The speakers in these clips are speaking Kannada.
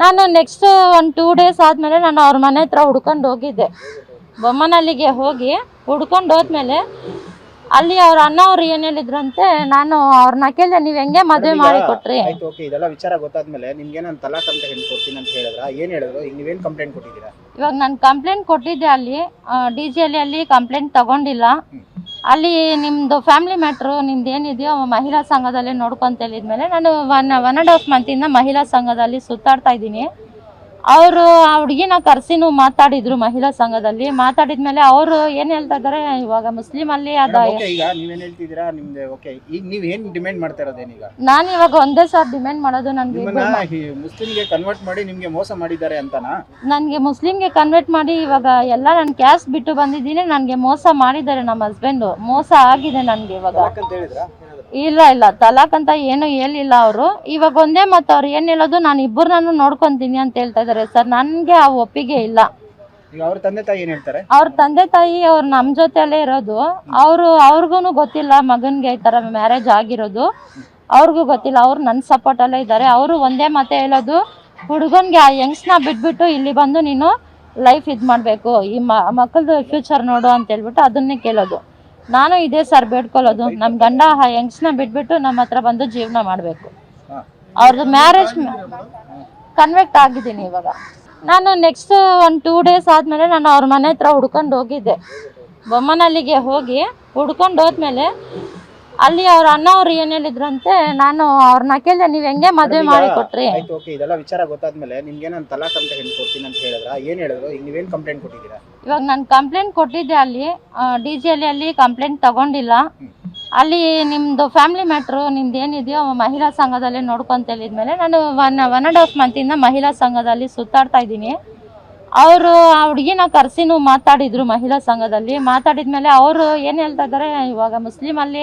ನಾನು ನೆಕ್ಸ್ಟ್ ಒಂದು 2 ಡೇಸ್ ಆದಮೇಲೆ ನಾನು ಅವ್ರ ಮನೆ ಹತ್ರ ಹುಡ್ಕೊಂಡು ಹೋಗಿದ್ದೆ. ಬೊಮ್ಮನಹಳ್ಳಿಗೆ ಹೋಗಿ ಹುಡ್ಕೊಂಡು ಹೋದ್ಮೇಲೆ ಅಲ್ಲಿ ಅವ್ರ ಅಣ್ಣ ಅವ್ರು ಏನ್ ಹೇಳಿದ್ರಂತೆ, ನಾನು ಅವ್ರನ್ನ ಕೇಳಿದೆ, ನೀವ್ ಹೆಂಗೆ ಮದುವೆ ಮಾಡಿ ಕೊಟ್ರಿ? ಆಯ್ತು, ಓಕೆ, ಇದೆಲ್ಲ ವಿಚಾರ ಗೊತ್ತಾದ್ಮೇಲೆ ನಿಮ್ಗೆ ನಾನು ತಲಾಕ್ ಅಂತ ಹೆಣ್ಣು ಕೊಡ್ತೀನಿ ಅಂತ ಹೇಳಿದ್ರ, ಏನ್ ಹೇಳಿದ್ರು? ಈಗ ನೀವೇನ್ ಕಂಪ್ಲೇಂಟ್ ಕೊಟ್ಟಿದ್ದೀರಾ? ಇವಾಗ ನಾನು ಕಂಪ್ಲೇಂಟ್ ಕೊಟ್ಟಿದ್ದೆ, ಅಲ್ಲಿ DG ಅಲ್ಲಿ ಕಂಪ್ಲೇಂಟ್ ತಗೊಂಡಿಲ್ಲ. ಅಲ್ಲಿ ನಿಮ್ದು ಫ್ಯಾಮಿಲಿ ಮ್ಯಾಟ್ರು ನಿಮ್ದು ಏನಿದೆಯೋ ಮಹಿಳಾ ಸಂಘದಲ್ಲಿ ನೋಡ್ಕೊಂತ ಹೇಳಿದ್ಮೇಲೆ ನಾನು 1.5 ಮಂತಿಂದ ಮಹಿಳಾ ಸಂಘದಲ್ಲಿ ಸುತ್ತಾಡ್ತಾ ಇದ್ದೀನಿ. ಅವರು ಆ ಹುಡುಗಿನ ಕರ್ಸಿನೂ ಮಾತಾಡಿದ್ರು ಮಹಿಳಾ ಸಂಘದಲ್ಲಿ. ಮಾತಾಡಿದ್ಮೇಲೆ ಅವರು ಏನ್ ಹೇಳ್ತಾ ಇದಾರೆ, ಇವಾಗ ಮುಸ್ಲಿಂ ಅಲ್ಲಿ ಈಗ ನೀವೇನ್ ಹೇಳ್ತಿದ್ದೀರಾ? ನಿಮ್ದು ಓಕೆ, ಈಗ ನೀವ್ ಏನ್ ಡಿಮ್ಯಾಂಡ್ ಮಾಡ್ತಾ ಇರೋದೇನೀಗ? ನಾನು ಇವಾಗ ಒಂದೇ ಸರ್ ಡಿಮ್ಯಾಂಡ್ ಮಾಡೋದು, ನನ್ಗೆ ಮುಸ್ಲಿಂಗೆ ಕನ್ವರ್ಟ್ ಮಾಡಿ ನಿಮ್ಗೆ ಮೋಸ ಮಾಡಿದ್ದಾರೆ ಅಂತನಾ? ನನ್ಗೆ ಮುಸ್ಲಿಂಗೆ ಕನ್ವರ್ಟ್ ಮಾಡಿ ಇವಾಗ ಎಲ್ಲ ನನ್ ಕ್ಯಾಸ್ಟ್ ಬಿಟ್ಟು ಬಂದಿದ್ದೀನಿ. ನನ್ಗೆ ಮೋಸ ಮಾಡಿದ್ದಾರೆ ನಮ್ಮ ಹಸ್ಬೆಂಡ್, ಮೋಸ ಆಗಿದೆ ನನ್ಗೆ. ಇವಾಗ ಇಲ್ಲ ತಲಾಕ್ ಅಂತ ಏನು ಹೇಳಿಲ್ಲ ಅವರು. ಇವಾಗ ಒಂದೇ ಮತ್ತೆ ಅವ್ರು ಏನ್ ಹೇಳೋದು, ನಾನು ಇಬ್ಬರನ್ನು ನೋಡ್ಕೊಂತೀನಿ ಅಂತ ಹೇಳ್ತಾ ಇದಾರೆ ಸರ್. ನನ್ಗೆ ಆ ಒಪ್ಪಿಗೆ ಇಲ್ಲ. ಅವ್ರ ತಂದೆ ತಾಯಿ ಏನ್ ಹೇಳ್ತಾರೆ? ಅವ್ರ ತಂದೆ ತಾಯಿ ಅವ್ರು ನಮ್ ಜೊತೆಲೇ ಇರೋದು. ಅವ್ರಿಗೂ ಗೊತ್ತಿಲ್ಲ ಮಗನ್ಗೆ ಈ ತರ ಮ್ಯಾರೇಜ್ ಆಗಿರೋದು, ಅವ್ರಿಗೂ ಗೊತ್ತಿಲ್ಲ. ಅವ್ರು ನನ್ನ ಸಪೋರ್ಟ್ ಅಲ್ಲೇ ಇದ್ದಾರೆ. ಅವರು ಒಂದೇ ಮತ್ತೆ ಹೇಳೋದು, ಹುಡುಗನ್ಗೆ ಆ ಯಂಗ್ಸ್ನ ಬಿಟ್ಬಿಟ್ಟು ಇಲ್ಲಿ ಬಂದು ನೀನು ಲೈಫ್ ಇದ್ ಮಾಡ್ಬೇಕು, ಈ ಮಕ್ಕಳದು ಫ್ಯೂಚರ್ ನೋಡು ಅಂತ ಹೇಳ್ಬಿಟ್ಟು ಅದನ್ನೇ ಕೇಳೋದು. ನಾನು ಇದೇ ಸರ್ ಬೇಡ್ಕೊಳ್ಳೋದು, ನಮ್ ಗಂಡ ಆ ಯಂಗ್ಸ್ನ ಬಿಟ್ಬಿಟ್ಟು ನಮ್ಮ ಹತ್ರ ಬಂದು ಜೀವನ ಮಾಡ್ಬೇಕು. ಅವ್ರದ್ದು ಮ್ಯಾರೇಜ್ ಕನ್ವರ್ಟ್ ಆಗಿದ್ದೀನಿ. ಇವಾಗ ನಾನು ನೆಕ್ಸ್ಟ್ ಒಂದು 2 ಡೇಸ್ ಆದಮೇಲೆ ನಾನು ಅವ್ರ ಮನೆ ಹತ್ರ ಹುಡ್ಕೊಂಡು ಹೋಗಿದ್ದೆ. ಬೊಮ್ಮನಹಳ್ಳಿಗೆ ಹೋಗಿ ಹುಡ್ಕೊಂಡು ಹೋದ್ಮೇಲೆ ಅಲ್ಲಿ ಅವ್ರ ಅಣ್ಣ ಅವ್ರು ಏನ್ ಹೇಳಿದ್ರಂತೆ, ನಾನು ಅವ್ರನ್ನ ಕೇಳಿದೆ, ನೀವ್ ಹೆಂಗೆ ಮದುವೆ ಮಾಡಿ ಕೊಟ್ರಿ? ಆಯ್ತು, ಓಕೆ, ಇದೆಲ್ಲ ವಿಚಾರ ಗೊತ್ತಾದ್ಮೇಲೆ ನಿಮ್ಗೆ ನಾನು ತಲಾಕ್ ಅಂತ ಹೆಣ್ಣು ಕೊಡ್ತೀನಿ ಅಂತ ಹೇಳಿದ್ರ, ಏನ್ ಹೇಳಿದ್ರು? ಈಗ ನೀವೇನ್ ಕಂಪ್ಲೇಂಟ್ ಕೊಟ್ಟಿದ್ದೀರಾ? ಇವಾಗ ನಾನು ಕಂಪ್ಲೇಂಟ್ ಕೊಟ್ಟಿದ್ದೆ, ಅಲ್ಲಿ DG ಅಲ್ಲಿ ಕಂಪ್ಲೇಂಟ್ ತಗೊಂಡಿಲ್ಲ. ಅಲ್ಲಿ ನಿಮ್ದು ಫ್ಯಾಮಿಲಿ ಮ್ಯಾಟ್ರು ನಿಮ್ದು ಏನಿದೆಯೋ ಮಹಿಳಾ ಸಂಘದಲ್ಲಿ ನೋಡ್ಕೊಂತ ಹೇಳಿದ್ಮೇಲೆ ನಾನು 1.5 ಮಂತಿಂದ ಮಹಿಳಾ ಸಂಘದಲ್ಲಿ ಸುತ್ತಾಡ್ತಾ ಇದ್ದೀನಿ. ಅವರು ಆ ಹುಡುಗಿನ ಕರ್ಸಿನೂ ಮಾತಾಡಿದ್ರು ಮಹಿಳಾ ಸಂಘದಲ್ಲಿ. ಮಾತಾಡಿದ್ಮೇಲೆ ಅವರು ಏನ್ ಹೇಳ್ತಾ ಇದಾರೆ, ಇವಾಗ ಮುಸ್ಲಿಂ ಅಲ್ಲಿ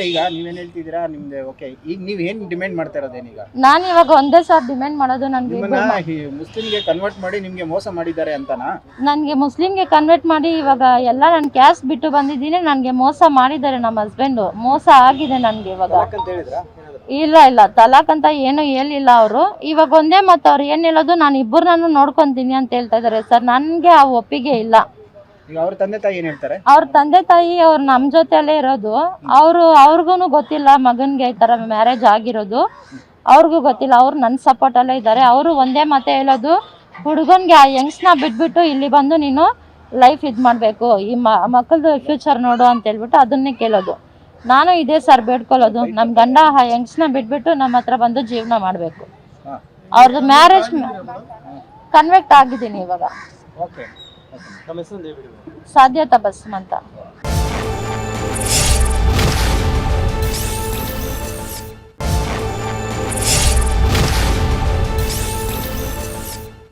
ಈಗ ನೀವೇನ್ ಹೇಳ್ತಿದ್ದೀರಾ? ನಿಮ್ದು ಓಕೆ, ಈಗ ನೀವ್ ಏನ್ ಡಿಮ್ಯಾಂಡ್ ಮಾಡ್ತಾ ಇರೋದೇನೀಗ? ನಾನು ಇವಾಗ ಒಂದೇ ಸರ್ ಡಿಮ್ಯಾಂಡ್ ಮಾಡೋದು, ನನ್ಗೆ ಮುಸ್ಲಿಂಗೆ ಕನ್ವರ್ಟ್ ಮಾಡಿ ನಿಮ್ಗೆ ಮೋಸ ಮಾಡಿದ್ದಾರೆ ಅಂತನಾ? ನನ್ಗೆ ಮುಸ್ಲಿಂಗೆ ಕನ್ವರ್ಟ್ ಮಾಡಿ ಇವಾಗ ಎಲ್ಲ ನನ್ ಕ್ಯಾಸ್ಟ್ ಬಿಟ್ಟು ಬಂದಿದ್ದೀನಿ. ನನ್ಗೆ ಮೋಸ ಮಾಡಿದ್ದಾರೆ ನಮ್ಮ ಹಸ್ಬೆಂಡ್, ಮೋಸ ಆಗಿದೆ ನನ್ಗೆ. ಇವಾಗ ಇಲ್ಲ ತಲಾಕ್ ಅಂತ ಏನು ಹೇಳಿಲ್ಲ ಅವರು. ಇವಾಗ ಒಂದೇ ಮತ್ತೆ ಅವ್ರು ಏನ್ ಹೇಳೋದು, ನಾನು ಇಬ್ಬರನ್ನು ನೋಡ್ಕೊಂತೀನಿ ಅಂತ ಹೇಳ್ತಾ ಇದಾರೆ ಸರ್. ನನ್ಗೆ ಆ ಒಪ್ಪಿಗೆ ಇಲ್ಲ. ಅವ್ರ ತಂದೆ ತಾಯಿ ಏನ್ ಹೇಳ್ತಾರೆ? ಅವ್ರ ತಂದೆ ತಾಯಿ ಅವ್ರು ನಮ್ ಜೊತೆಲೇ ಇರೋದು. ಅವ್ರಿಗೂ ಗೊತ್ತಿಲ್ಲ ಮಗನ್ಗೆ ಈ ತರ ಮ್ಯಾರೇಜ್ ಆಗಿರೋದು, ಅವ್ರಿಗೂ ಗೊತ್ತಿಲ್ಲ. ಅವ್ರು ನನ್ನ ಸಪೋರ್ಟ್ ಅಲ್ಲೇ ಇದ್ದಾರೆ. ಅವರು ಒಂದೇ ಮತ್ತೆ ಹೇಳೋದು, ಹುಡುಗನ್ಗೆ ಆ ಯಂಗ್ಸ್ನ ಬಿಟ್ಬಿಟ್ಟು ಇಲ್ಲಿ ಬಂದು ನೀನು ಲೈಫ್ ಇದ್ ಮಾಡ್ಬೇಕು, ಈ ಮಕ್ಕಳದು ಫ್ಯೂಚರ್ ನೋಡು ಅಂತ ಹೇಳ್ಬಿಟ್ಟು ಅದನ್ನೇ ಕೇಳೋದು. ನಾನು ಇದೇ ಸರ್ ಬೇಡ್ಕೊಳ್ಳೋದು, ನಮ್ ಗಂಡ ಆ ಯಂಗ್ಸ್ನ ಬಿಟ್ಬಿಟ್ಟು ನಮ್ಮ ಹತ್ರ ಬಂದು ಜೀವನ ಮಾಡ್ಬೇಕು. ಅವ್ರದ್ದು ಮ್ಯಾರೇಜ್ ಕನ್ವರ್ಟ್ ಆಗಿದ್ದೀನಿ. ಇವಾಗ ಸಾಧ್ಯತಾ ಬಸ್ ಅಂತ.